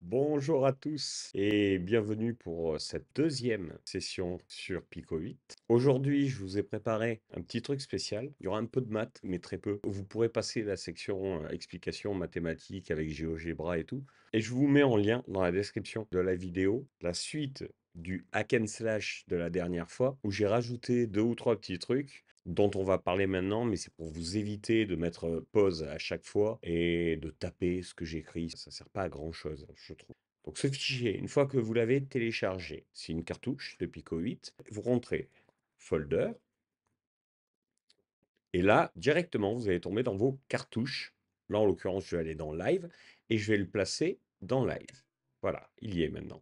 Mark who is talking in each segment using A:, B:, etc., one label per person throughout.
A: Bonjour à tous et bienvenue pour cette deuxième session sur Pico 8. Aujourd'hui, je vous ai préparé un petit truc spécial. Il y aura un peu de maths, mais très peu. Vous pourrez passer la section explication mathématiques avec GeoGebra et tout. Et je vous mets en lien dans la description de la vidéo la suite du hack and slash de la dernière fois où j'ai rajouté deux ou trois petits trucs dont on va parler maintenant, mais c'est pour vous éviter de mettre pause à chaque fois et de taper ce que j'écris. Ça sert pas à grand-chose, je trouve. Donc ce fichier, une fois que vous l'avez téléchargé, c'est une cartouche de Pico 8, vous rentrez folder, et là, directement, vous allez tomber dans vos cartouches. Là, en l'occurrence, je vais aller dans Live, et je vais le placer dans Live. Voilà, il y est maintenant.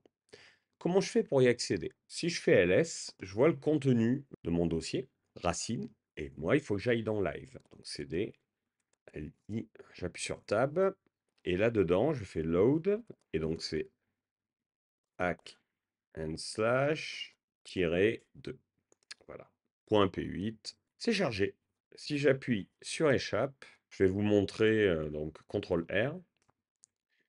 A: Comment je fais pour y accéder? Si je fais ls, je vois le contenu de mon dossier, racine, et moi, il faut que j'aille dans Live. Donc cd, li, j'appuie sur Tab, et là-dedans, je fais Load, et donc c'est hack and slash -2. Voilà. Point P8, c'est chargé. Si j'appuie sur échappe, je vais vous montrer donc CTRL R,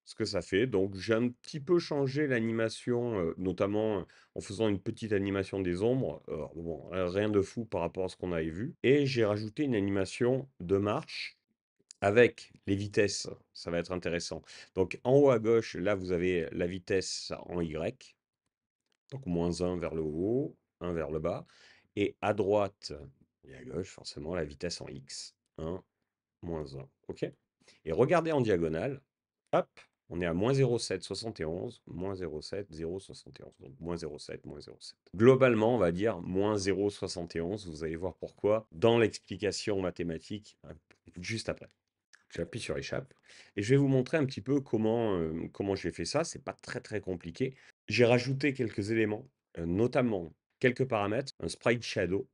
A: ce que ça fait. Donc j'ai un petit peu changé l'animation, notamment en faisant une petite animation des ombres. Bon, rien de fou par rapport à ce qu'on avait vu. Et j'ai rajouté une animation de marche avec les vitesses. Ça va être intéressant. Donc en haut à gauche, là vous avez la vitesse en Y. Donc -1 vers le haut, 1 vers le bas. Et à droite et à gauche, forcément, la vitesse en X. 1, -1. OK? Et regardez en diagonale. Hop, on est à -0,771, -0,7, 0,71. Donc -0,7, -0,7. Globalement, on va dire -0,71. Vous allez voir pourquoi dans l'explication mathématique juste après. J'appuie sur échappe et je vais vous montrer un petit peu comment j'ai fait ça. C'est pas très très compliqué. J'ai rajouté quelques éléments, notamment quelques paramètres, un sprite shadow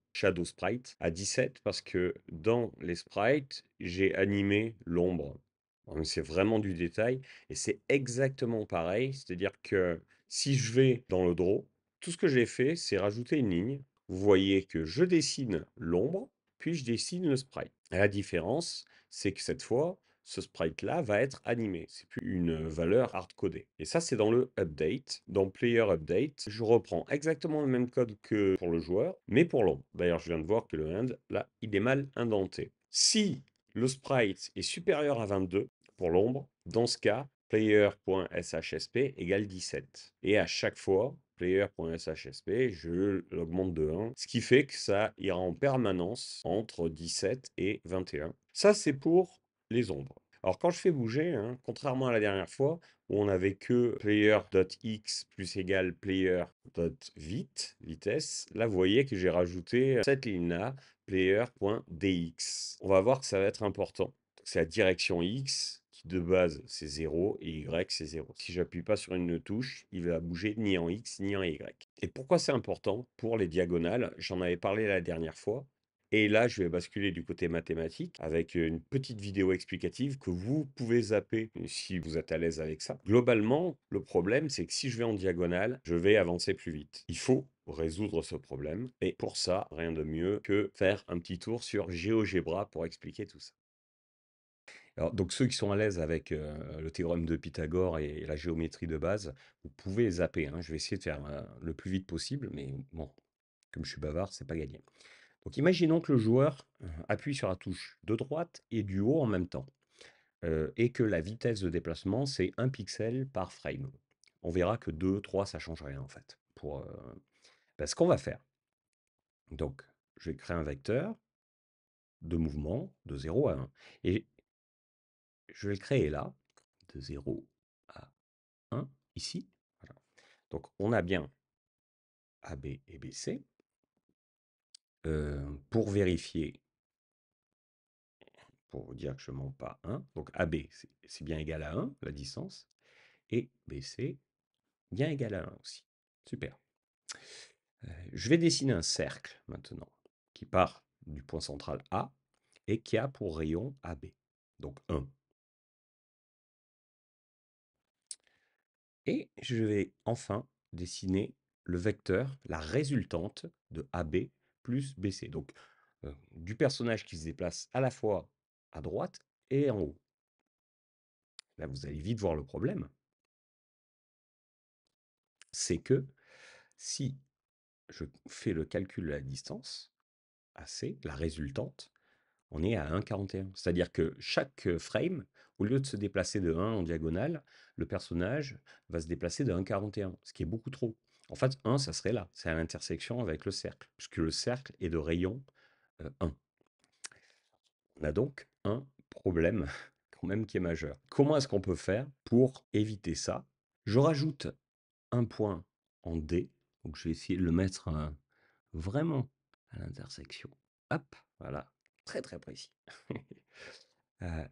A: sprite à 17 parce que dans les sprites, j'ai animé l'ombre. Donc c'est vraiment du détail et c'est exactement pareil, c'est-à-dire que si je vais dans le draw, tout ce que j'ai fait, c'est rajouter une ligne. Vous voyez que je dessine l'ombre, puis je dessine le sprite. La différence, c'est que cette fois, ce sprite-là va être animé. C'est plus une valeur hard-codée. Et ça, c'est dans le update. Dans player update, je reprends exactement le même code que pour le joueur, mais pour l'ombre. D'ailleurs, je viens de voir que le end, là, il est mal indenté. Si le sprite est supérieur à 22 pour l'ombre, dans ce cas, player.shsp égale 17. Et à chaque fois, player.shsp, je l'augmente de 1, ce qui fait que ça ira en permanence entre 17 et 21. Ça, c'est pour les ombres. Alors quand je fais bouger, hein, contrairement à la dernière fois, où on n'avait que player.x plus égale vitesse, là vous voyez que j'ai rajouté cette ligne-là, player.dx. On va voir que ça va être important. C'est la direction x, qui de base c'est 0, et y c'est 0. Si j'appuie pas sur une touche, il va bouger ni en x ni en y. Et pourquoi c'est important pour les diagonales? J'en avais parlé la dernière fois. Et là, je vais basculer du côté mathématique avec une petite vidéo explicative que vous pouvez zapper si vous êtes à l'aise avec ça. Globalement, le problème, c'est que si je vais en diagonale, je vais avancer plus vite. Il faut résoudre ce problème. Et pour ça, rien de mieux que faire un petit tour sur GeoGebra pour expliquer tout ça. Alors, donc ceux qui sont à l'aise avec le théorème de Pythagore et la géométrie de base, vous pouvez zapper, hein. Je vais essayer de faire le plus vite possible, mais bon, comme je suis bavard, c'est pas gagné. Donc imaginons que le joueur appuie sur la touche de droite et du haut en même temps, et que la vitesse de déplacement, c'est 1 pixel par frame. On verra que 2, 3, ça change rien en fait. Ce qu'on va faire, donc je vais créer un vecteur de mouvement de 0 à 1. Et je vais le créer là, de 0 à 1, ici. Voilà. Donc on a bien AB et BC. Pour vérifier, pour vous dire que je ne mens pas 1, donc AB c'est bien égal à 1, la distance, et BC bien égal à 1 aussi. Super. Je vais dessiner un cercle maintenant, qui part du point central A et qui a pour rayon AB, donc 1. Et je vais enfin dessiner le vecteur, la résultante de AB plus BC. Donc, du personnage qui se déplace à la fois à droite et en haut. Là, vous allez vite voir le problème. c'est que si je fais le calcul de la distance, AC, la résultante, on est à 1,41. C'est-à-dire que chaque frame, au lieu de se déplacer de 1 en diagonale, le personnage va se déplacer de 1,41, ce qui est beaucoup trop. En fait, 1, ça serait là, c'est à l'intersection avec le cercle, puisque le cercle est de rayon 1. On a donc un problème quand même qui est majeur. Comment est-ce qu'on peut faire pour éviter ça? Je rajoute un point en D, donc je vais essayer de le mettre vraiment à l'intersection. Hop, voilà, très très précis.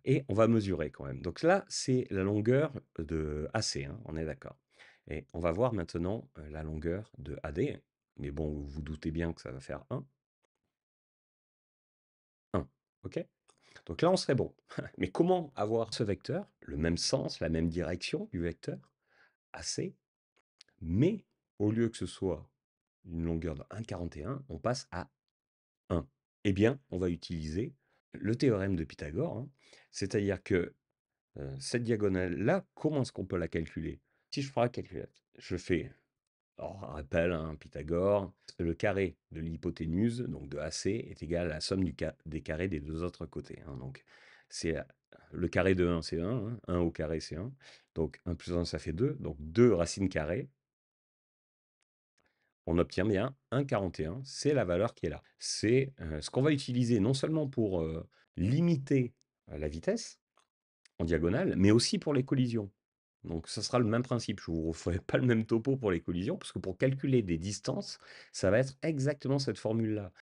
A: Et on va mesurer quand même. Donc là, c'est la longueur de AC, hein, on est d'accord. Et on va voir maintenant la longueur de AD. Mais bon, vous vous doutez bien que ça va faire 1. 1. OK? Donc là, on serait bon. Mais comment avoir ce vecteur, le même sens, la même direction du vecteur, AC, mais au lieu que ce soit une longueur de 1,41, on passe à 1. Eh bien, on va utiliser le théorème de Pythagore, hein. C'est-à-dire que cette diagonale-là, comment est-ce qu'on peut la calculer? Si je prends la calculette, je fais, alors rappel, hein, Pythagore, le carré de l'hypoténuse, donc de AC, est égal à la somme des carrés des deux autres côtés, hein. Donc, c'est le carré de 1, c'est 1, hein, 1 au carré, c'est 1. Donc, 1 plus 1, ça fait 2. Donc, 2 racines carrées, on obtient bien 1,41, c'est la valeur qui est là. C'est ce qu'on va utiliser non seulement pour limiter la vitesse en diagonale, mais aussi pour les collisions. Donc ça sera le même principe. Je ne vous referai pas le même topo pour les collisions, parce que pour calculer des distances, ça va être exactement cette formule-là.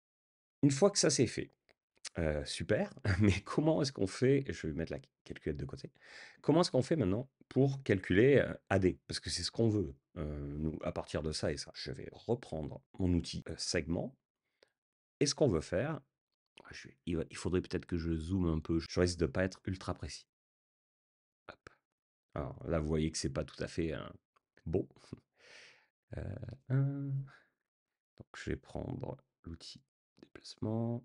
A: Une fois que ça c'est fait, super, mais comment est-ce qu'on fait? Je vais mettre la calculette de côté. Comment est-ce qu'on fait maintenant pour calculer AD? Parce que c'est ce qu'on veut, nous, à partir de ça et ça. Je vais reprendre mon outil segment. Et ce qu'on veut faire, il faudrait peut-être que je zoome un peu. Je risque de ne pas être ultra précis. Hop. Alors là, vous voyez que c'est pas tout à fait bon. Donc je vais prendre l'outil déplacement.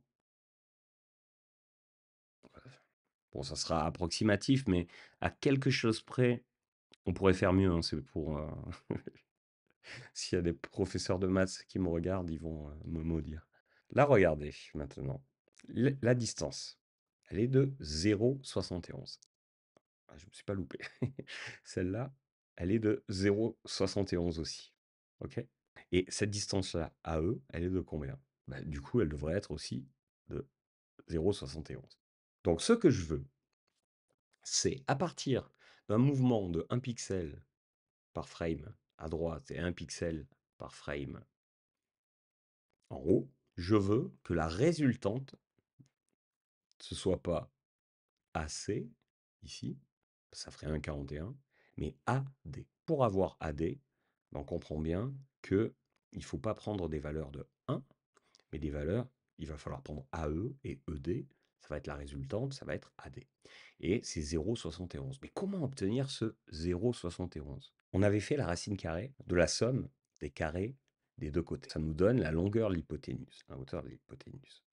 A: Bon, ça sera approximatif, mais à quelque chose près, on pourrait faire mieux, hein. C'est pour s'il y a des professeurs de maths qui me regardent, ils vont me maudire. Là, regardez maintenant. La distance, elle est de 0,71. Ah, je me suis pas loupé. Celle-là, elle est de 0,71 aussi. OK? Et cette distance-là, AE, elle est de combien? Bah, du coup, elle devrait être aussi de 0,71. Donc, ce que je veux, c'est à partir d'un mouvement de 1 pixel par frame à droite et 1 pixel par frame en haut, je veux que la résultante, ce soit pas AC, ici, ça ferait 1,41, mais AD. Pour avoir AD, ben, on comprend bien que il ne faut pas prendre des valeurs de 1, mais des valeurs, il va falloir prendre AE et ED, ça va être la résultante, ça va être AD. Et c'est 0,71. Mais comment obtenir ce 0,71? On avait fait la racine carrée de la somme des carrés des deux côtés. Ça nous donne la longueur de l'hypoténuse, la hauteur de l'hypoténuse.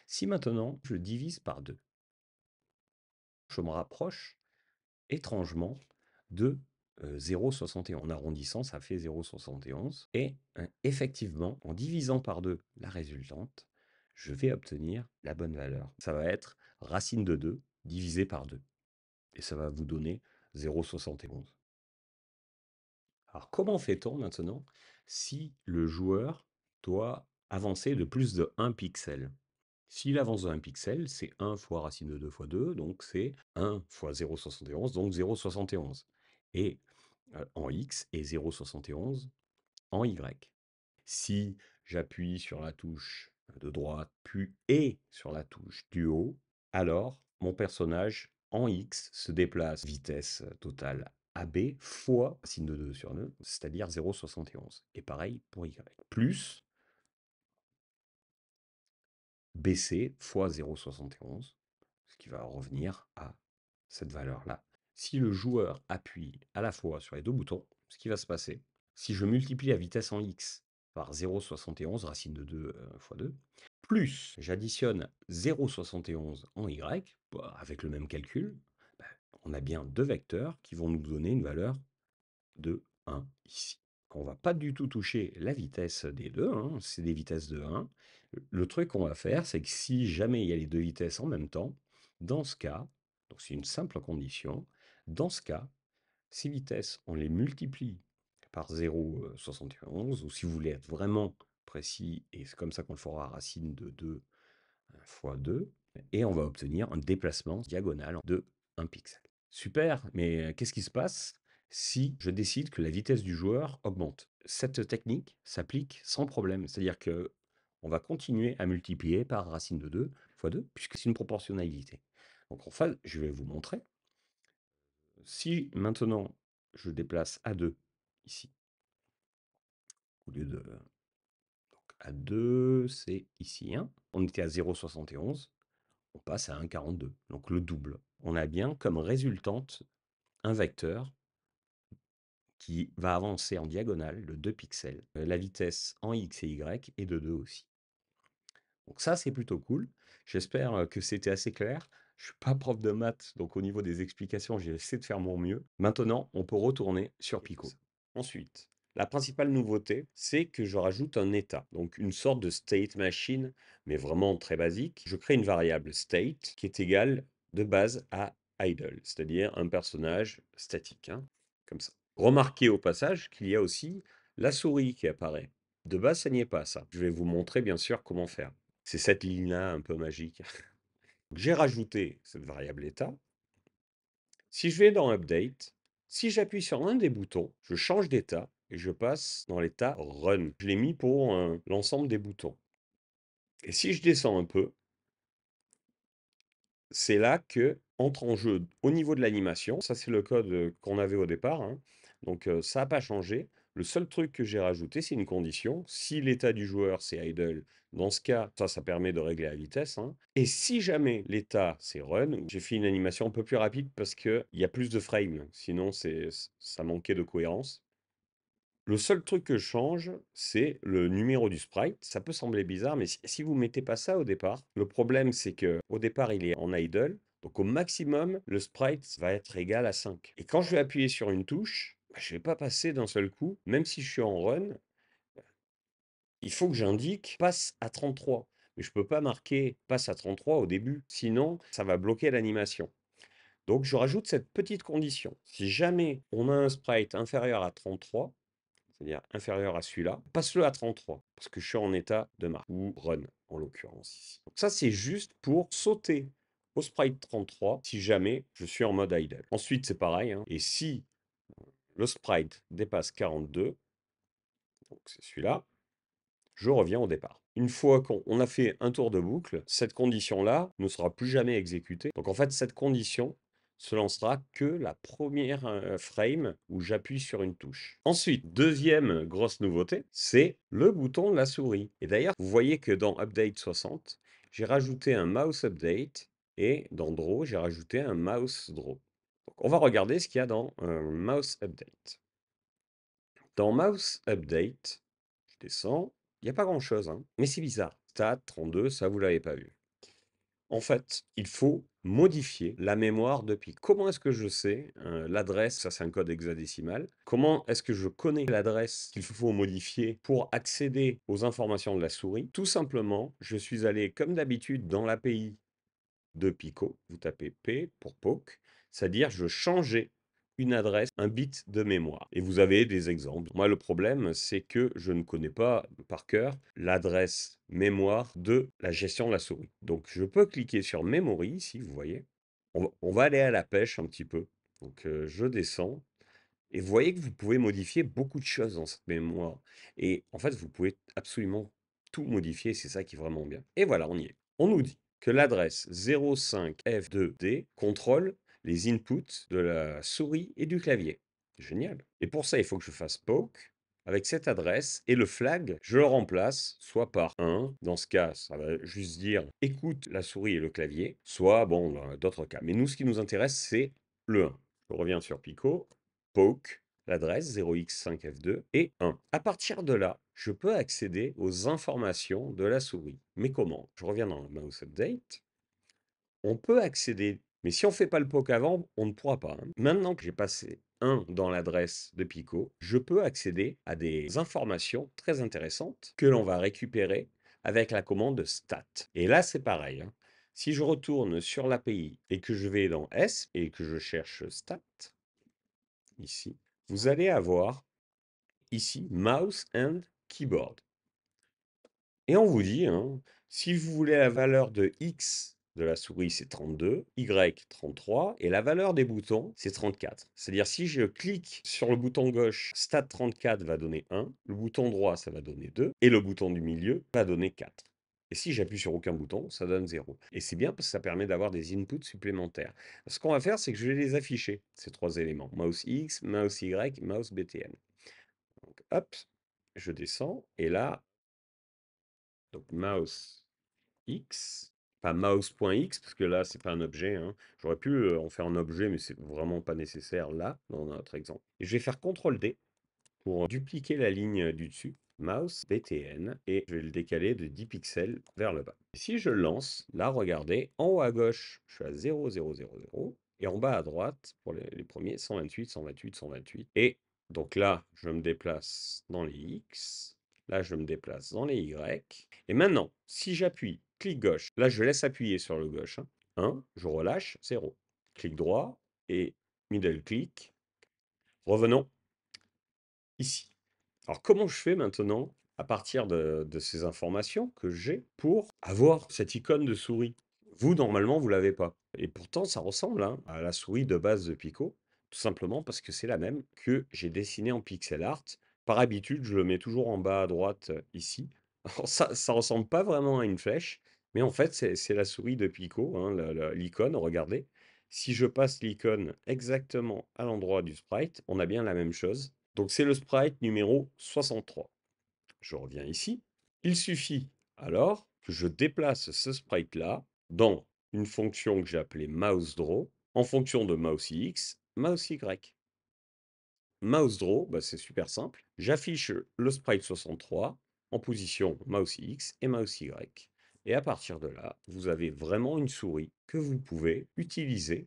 A: Si maintenant je divise par 2, je me rapproche étrangement de 0,71. En arrondissant, ça fait 0,71. Et effectivement, en divisant par 2 la résultante, je vais obtenir la bonne valeur. Ça va être racine de 2 divisé par 2. Et ça va vous donner 0,71. Alors comment fait-on maintenant si le joueur doit avancer de plus de 1 pixel? S'il avance de 1 pixel, c'est 1 fois racine de 2 fois 2, donc c'est 1 fois 0,71, donc 0,71. Et en X et 0,71 en Y. Si j'appuie sur la touche de droite, puis et sur la touche du haut, alors mon personnage en X se déplace vitesse totale AB fois racine de 2 sur 2, c'est-à-dire 0,71. Et pareil pour Y. Plus BC fois 0,71, ce qui va revenir à cette valeur-là. Si le joueur appuie à la fois sur les deux boutons, ce qui va se passer, si je multiplie la vitesse en x par 0,71, racine de 2 fois 2, plus j'additionne 0,71 en y, bah, avec le même calcul, bah, on a bien deux vecteurs qui vont nous donner une valeur de 1 ici. on va pas du tout toucher la vitesse des 2, hein, c'est des vitesses de 1. Le truc qu'on va faire, c'est que si jamais il y a les 2 vitesses en même temps, dans ce cas, donc c'est une simple condition, dans ce cas, ces vitesses, on les multiplie par 0,71, ou si vous voulez être vraiment précis, et c'est comme ça qu'on le fera, racine de 2 fois 2, et on va obtenir un déplacement diagonal de 1 pixel. Super, mais qu'est-ce qui se passe si je décide que la vitesse du joueur augmente? Cette technique s'applique sans problème, c'est-à-dire que on va continuer à multiplier par racine de 2 fois 2, puisque c'est une proportionnalité. Donc en fait, je vais vous montrer. Si maintenant je déplace A2 ici, au lieu de A2, c'est ici, hein. On était à 0,71, on passe à 1,42, donc le double. On a bien comme résultante un vecteur qui va avancer en diagonale de 2 pixels. La vitesse en x et y est de 2 aussi. Donc ça, c'est plutôt cool. J'espère que c'était assez clair. Je suis pas prof de maths, donc au niveau des explications, j'ai essayé de faire mon mieux. Maintenant, on peut retourner sur Pico. Ensuite, la principale nouveauté, c'est que je rajoute un état, donc une sorte de state machine, mais vraiment très basique. Je crée une variable state qui est égale de base à idle, c'est-à-dire un personnage statique, hein, comme ça. Remarquez au passage qu'il y a aussi la souris qui apparaît. De base, ça n'y est pas, ça. Je vais vous montrer bien sûr comment faire. C'est cette ligne-là un peu magique. J'ai rajouté cette variable état. Si je vais dans Update, si j'appuie sur un des boutons, je change d'état et je passe dans l'état Run. Je l'ai mis pour l'ensemble des boutons. Et si je descends un peu, c'est là que entre en jeu au niveau de l'animation. Ça, c'est le code qu'on avait au départ, hein. Donc, ça n'a pas changé. Le seul truc que j'ai rajouté, c'est une condition. Si l'état du joueur, c'est idle, dans ce cas, ça permet de régler la vitesse, hein. Et si jamais l'état, c'est run, j'ai fait une animation un peu plus rapide parce qu'il y a plus de frames. Sinon, ça manquait de cohérence. Le seul truc que je change, c'est le numéro du sprite. Ça peut sembler bizarre, mais si vous mettez pas ça au départ, le problème c'est que au départ il est en idle, donc au maximum le sprite va être égal à 5. Et quand je vais appuyer sur une touche, bah, je vais pas passer d'un seul coup, même si je suis en run, il faut que j'indique passe à 33. Mais je peux pas marquer passe à 33 au début, sinon ça va bloquer l'animation. Donc je rajoute cette petite condition. Si jamais on a un sprite inférieur à 33, c'est-à-dire inférieur à celui-là, passe-le à 33, parce que je suis en état de marque, ou run, en l'occurrence ici. Donc ça, c'est juste pour sauter au sprite 33 si jamais je suis en mode idle. Ensuite, c'est pareil, hein, et si le sprite dépasse 42, donc c'est celui-là, je reviens au départ. Une fois qu'on a fait un tour de boucle, cette condition-là ne sera plus jamais exécutée. Donc en fait, cette condition se lancera que la première frame où j'appuie sur une touche. Ensuite, deuxième grosse nouveauté, c'est le bouton de la souris. Et d'ailleurs, vous voyez que dans Update 60, j'ai rajouté un Mouse Update et dans Draw, j'ai rajouté un Mouse Draw. Donc, on va regarder ce qu'il y a dans Mouse Update. Dans Mouse Update, je descends, il n'y a pas grand-chose, hein, mais c'est bizarre. Stat 32, ça vous l'avez pas vu. En fait, il faut modifier la mémoire de Pi. Comment est-ce que je sais l'adresse? Ça, c'est un code hexadécimal. Comment est-ce que je connais l'adresse qu'il faut modifier pour accéder aux informations de la souris? Tout simplement, je suis allé, comme d'habitude, dans l'API de Pico. Vous tapez P pour POC, c'est-à-dire je changeais une adresse, un bit de mémoire. Et vous avez des exemples. Moi, le problème, c'est que je ne connais pas par cœur l'adresse mémoire de la gestion de la souris. Donc, je peux cliquer sur Memory, ici, vous voyez. On va aller à la pêche un petit peu. Donc, je descends. Et vous voyez que vous pouvez modifier beaucoup de choses dans cette mémoire. Et en fait, vous pouvez absolument tout modifier. C'est ça qui est vraiment bien. Et voilà, on y est. On nous dit que l'adresse 05F2D contrôle les inputs de la souris et du clavier. Génial. Et pour ça, il faut que je fasse poke avec cette adresse et le flag, je le remplace soit par 1, dans ce cas, ça va juste dire écoute la souris et le clavier, soit, bon, dans d'autres cas. Mais nous, ce qui nous intéresse, c'est le 1. Je reviens sur Pico, poke, l'adresse 0x5f2 et 1. À partir de là, je peux accéder aux informations de la souris. Mais comment? Je reviens dans Mouse Update. On peut accéder, mais si on ne fait pas le poke avant, on ne pourra pas, hein. Maintenant que j'ai passé 1 dans l'adresse de Pico, je peux accéder à des informations très intéressantes que l'on va récupérer avec la commande stat. Et là, c'est pareil, hein. Si je retourne sur l'API et que je vais dans S et que je cherche stat, ici, vous allez avoir ici mouse and keyboard. Et on vous dit, hein, si vous voulez la valeur de X de la souris, c'est 32, Y 33, et la valeur des boutons, c'est 34. C'est-à-dire, si je clique sur le bouton gauche, Stat 34 va donner 1, le bouton droit, ça va donner 2, et le bouton du milieu va donner 4. Et si j'appuie sur aucun bouton, ça donne 0. Et c'est bien parce que ça permet d'avoir des inputs supplémentaires. Ce qu'on va faire, c'est que je vais les afficher, ces trois éléments. Mouse X, mouse Y, mouse BTN. Donc, hop, je descends, et là, donc mouse X, pas mouse.x, parce que là, c'est pas un objet, hein. J'aurais pu en faire un objet, mais c'est vraiment pas nécessaire là, dans notre exemple. Et je vais faire CTRL-D pour dupliquer la ligne du dessus, mouse BTN, et je vais le décaler de 10 pixels vers le bas. Si je lance, là, regardez, en haut à gauche, je suis à 0, 0, 0, 0, et en bas à droite, pour les premiers, 128, 128, 128. Et donc là, je me déplace dans les X, là, je me déplace dans les Y. Et maintenant, si j'appuie, clic gauche, là, je laisse appuyer sur le gauche, hein. 1, je relâche, 0. Clic droit et middle click. Revenons ici. Alors, comment je fais maintenant, à partir de ces informations que j'ai, pour avoir cette icône de souris? Vous, normalement, vous l'avez pas. Et pourtant, ça ressemble, hein, à la souris de base de Pico, tout simplement parce que c'est la même que j'ai dessinée en pixel art. Par habitude, je le mets toujours en bas à droite, ici. Alors ça ressemble pas vraiment à une flèche, mais en fait, c'est la souris de Pico, hein, l'icône, regardez. Si je passe l'icône exactement à l'endroit du sprite, on a bien la même chose. Donc c'est le sprite numéro 63. Je reviens ici. Il suffit alors que je déplace ce sprite-là dans une fonction que j'ai appelée mouseDraw en fonction de mouse X, mouse Y. MouseDraw, bah c'est super simple. J'affiche le sprite 63 en position mouse X et mouse Y. Et à partir de là, vous avez vraiment une souris que vous pouvez utiliser.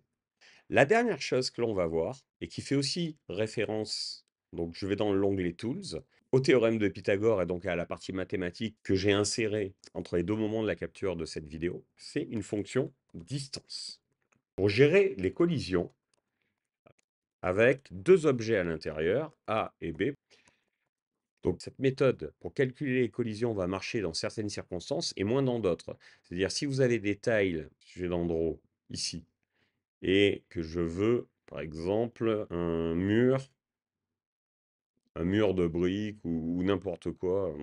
A: La dernière chose que l'on va voir, et qui fait aussi référence, donc je vais dans l'onglet Tools, au théorème de Pythagore et donc à la partie mathématique que j'ai insérée entre les deux moments de la capture de cette vidéo, c'est une fonction distance. Pour gérer les collisions avec deux objets à l'intérieur, A et B. Donc cette méthode pour calculer les collisions va marcher dans certaines circonstances et moins dans d'autres. C'est-à-dire si vous avez des tiles, je vais dans Draw ici, et que je veux, par exemple, un mur de briques ou n'importe quoi,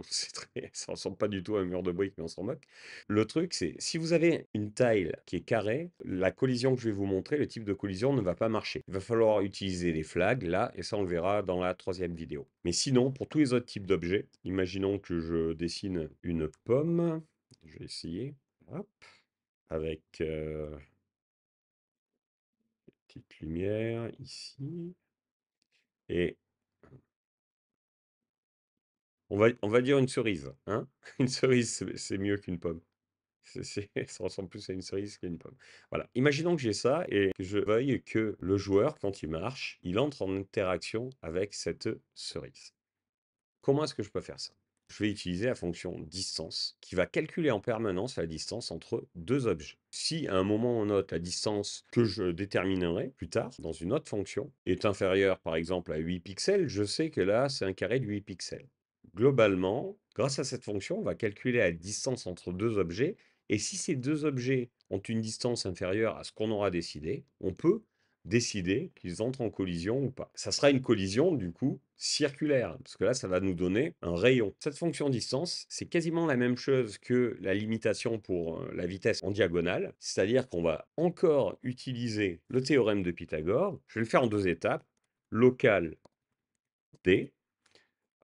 A: ça ressemble pas du tout à un mur de briques, mais on s'en moque. Le truc, c'est si vous avez une tile qui est carrée, la collision que je vais vous montrer, le type de collision ne va pas marcher. Il va falloir utiliser les flags, là, et ça, on le verra dans la troisième vidéo. Mais sinon, pour tous les autres types d'objets, imaginons que je dessine une pomme. Je vais essayer. Hop, avec petite lumière ici. Et on va dire une cerise, hein? Une cerise, c'est mieux qu'une pomme. Ça ressemble plus à une cerise qu'à une pomme. Voilà. Imaginons que j'ai ça et que je veuille que le joueur, quand il marche, il entre en interaction avec cette cerise. Comment est-ce que je peux faire ça? Je vais utiliser la fonction distance qui va calculer en permanence la distance entre deux objets. Si à un moment on note la distance que je déterminerai plus tard dans une autre fonction est inférieure par exemple à 8 pixels, je sais que là c'est un carré de 8 pixels. Globalement, grâce à cette fonction, on va calculer la distance entre deux objets et si ces deux objets ont une distance inférieure à ce qu'on aura décidé, on peut décider qu'ils entrent en collision ou pas. Ça sera une collision, du coup, circulaire, parce que là, ça va nous donner un rayon. Cette fonction distance, c'est quasiment la même chose que la limitation pour la vitesse en diagonale, c'est-à-dire qu'on va encore utiliser le théorème de Pythagore. Je vais le faire en deux étapes. Local d,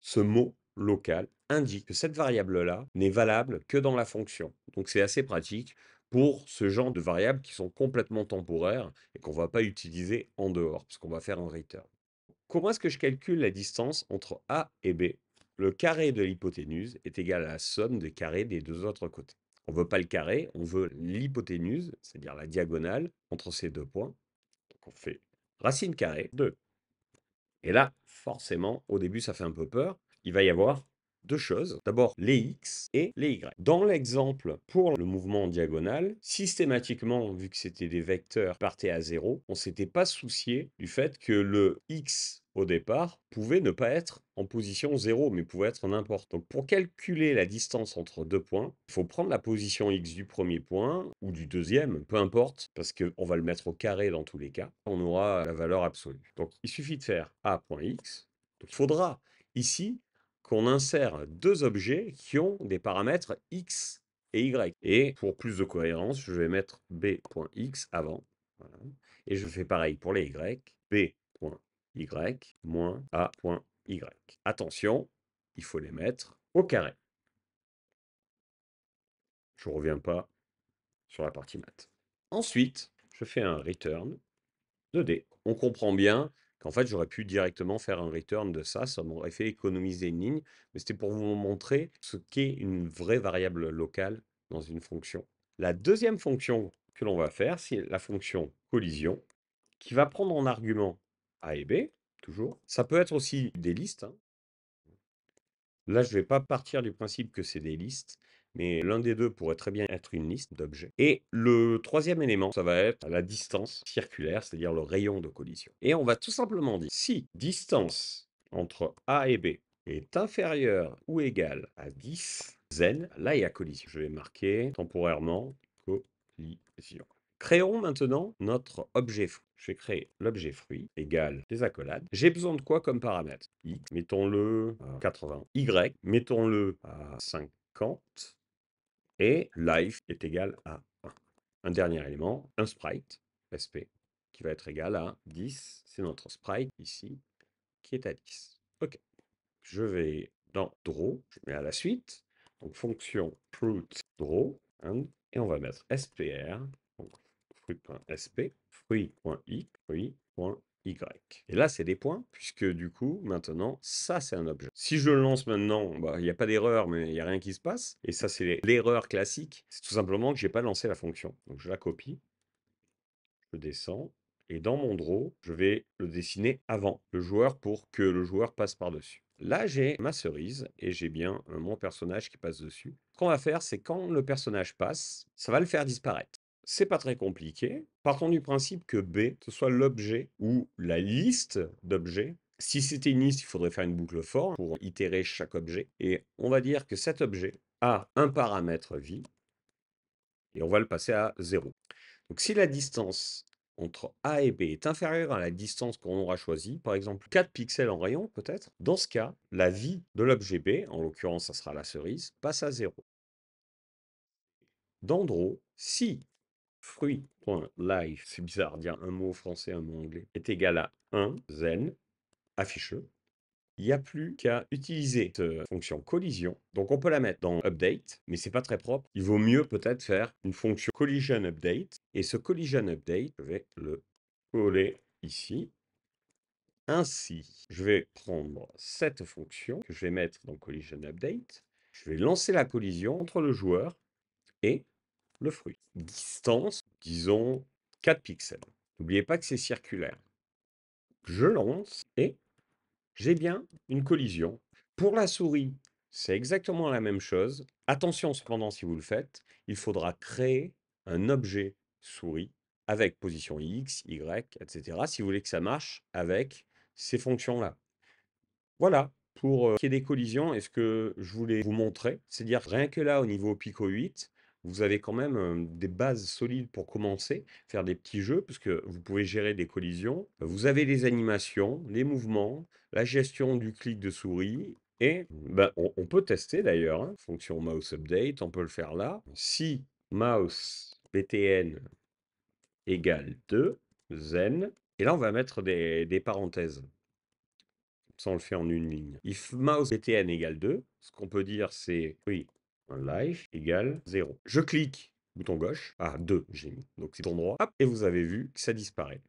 A: ce mot local indique que cette variable-là n'est valable que dans la fonction. Donc c'est assez pratique pour ce genre de variables qui sont complètement temporaires et qu'on ne va pas utiliser en dehors, parce qu'on va faire un return. Comment est-ce que je calcule la distance entre A et B? Le carré de l'hypoténuse est égal à la somme des carrés des deux autres côtés. On ne veut pas le carré, on veut l'hypoténuse, c'est-à-dire la diagonale entre ces deux points. Donc on fait racine carrée de Et là, forcément, au début, ça fait un peu peur. Il va y avoir deux choses. D'abord, les X et les Y. Dans l'exemple pour le mouvement en diagonale, systématiquement, vu que c'était des vecteurs qui partaient à 0, on ne s'était pas soucié du fait que le X au départ pouvait ne pas être en position 0, mais pouvait être n'importe. Donc pour calculer la distance entre deux points, il faut prendre la position X du premier point ou du deuxième, peu importe, parce qu'on va le mettre au carré dans tous les cas. On aura la valeur absolue. Donc il suffit de faire A.X. Donc il faudra ici qu'on insère deux objets qui ont des paramètres X et Y. Et pour plus de cohérence, je vais mettre B.X avant. Voilà. Et je fais pareil pour les Y. B.Y moins A.Y. Attention, il faut les mettre au carré. Je ne reviens pas sur la partie maths. Ensuite, je fais un return 2D. On comprend bien qu'en fait, j'aurais pu directement faire un return de ça m'aurait fait économiser une ligne, mais c'était pour vous montrer ce qu'est une vraie variable locale dans une fonction. La deuxième fonction que l'on va faire, c'est la fonction collision, qui va prendre en argument A et B, toujours. Ça peut être aussi des listes, hein. Là, je ne vais pas partir du principe que c'est des listes, mais l'un des deux pourrait très bien être une liste d'objets. Et le troisième élément, ça va être la distance circulaire, c'est-à-dire le rayon de collision. Et on va tout simplement dire, si distance entre A et B est inférieure ou égale à 10 zen, là il y a collision. Je vais marquer temporairement collision. Créons maintenant notre objet fruit. Je vais créer l'objet fruit égale des accolades. J'ai besoin de quoi comme paramètre? X, mettons-le à 80. Y, mettons-le à 50. Et life est égal à 1. Un dernier élément, un sprite, SP, qui va être égal à 10. C'est notre sprite ici, qui est à 10. OK. Je vais dans draw, je mets à la suite. Donc fonction fruit draw, et on va mettre SPR, donc fruit.sp, fruit.i, fruit.y. Et là, c'est des points, puisque du coup, maintenant, ça, c'est un objet. Si je le lance maintenant, bah, il n'y a pas d'erreur, mais il n'y a rien qui se passe. Et ça, c'est l'erreur classique. C'est tout simplement que je n'ai pas lancé la fonction. Donc, je la copie, je descends, et dans mon draw, je vais le dessiner avant le joueur pour que le joueur passe par-dessus. Là, j'ai ma cerise et j'ai bien mon personnage qui passe dessus. Ce qu'on va faire, c'est quand le personnage passe, ça va le faire disparaître. C'est pas très compliqué. Partons du principe que B, ce soit l'objet ou la liste d'objets. Si c'était une liste, il faudrait faire une boucle for pour itérer chaque objet. Et on va dire que cet objet a un paramètre vie et on va le passer à 0. Donc si la distance entre A et B est inférieure à la distance qu'on aura choisie, par exemple 4 pixels en rayon peut-être, dans ce cas, la vie de l'objet B, en l'occurrence ça sera la cerise, passe à 0. Dans draw, si fruit.life, c'est bizarre de dire un mot français, un mot anglais, est égal à 1, zen, afficheux, il n'y a plus qu'à utiliser cette fonction collision. Donc on peut la mettre dans update, mais c'est pas très propre. Il vaut mieux peut-être faire une fonction collision update. Et ce collision update, je vais le coller ici. Ainsi, je vais prendre cette fonction que je vais mettre dans collision update. Je vais lancer la collision entre le joueur et le fruit. Distance, disons 4 pixels. N'oubliez pas que c'est circulaire. Je lance et j'ai bien une collision. Pour la souris, c'est exactement la même chose. Attention cependant, si vous le faites, il faudra créer un objet souris avec position X, Y, etc. si vous voulez que ça marche avec ces fonctions-là. Voilà, pour qu'il y ait des collisions, et ce que je voulais vous montrer, c'est dire rien que là, au niveau Pico 8, vous avez quand même des bases solides pour commencer, faire des petits jeux, parce que vous pouvez gérer des collisions. Vous avez les animations, les mouvements, la gestion du clic de souris, et ben, on peut tester d'ailleurs, hein, fonction mouse update, on peut le faire là. Si mouse btn égale 2, zen, et là on va mettre des parenthèses. Ça, on le fait en une ligne. If mouse btn égale 2, ce qu'on peut dire, c'est oui, un life égale 0. Je clique, bouton gauche. Ah, 2, j'ai mis. Donc, c'est bouton droit. Hop, et vous avez vu que ça disparaît.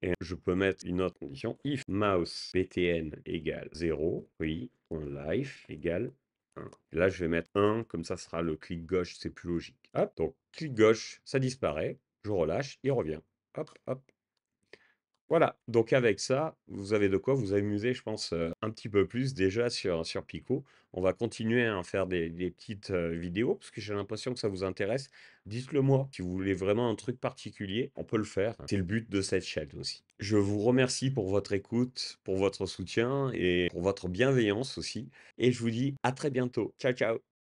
A: Et je peux mettre une autre condition. If mouse btn égale 0, oui, un life égale 1. Et là, je vais mettre 1, comme ça sera le clic gauche, c'est plus logique. Hop, donc clic gauche, ça disparaît. Je relâche, il revient. Hop, hop. Voilà, donc avec ça, vous avez de quoi vous amuser, je pense, un petit peu plus déjà sur Pico. On va continuer à en faire des petites, vidéos parce que j'ai l'impression que ça vous intéresse. Dites-le moi, si vous voulez vraiment un truc particulier, on peut le faire. C'est le but de cette chaîne aussi. Je vous remercie pour votre écoute, pour votre soutien et pour votre bienveillance aussi et je vous dis à très bientôt. Ciao, ciao.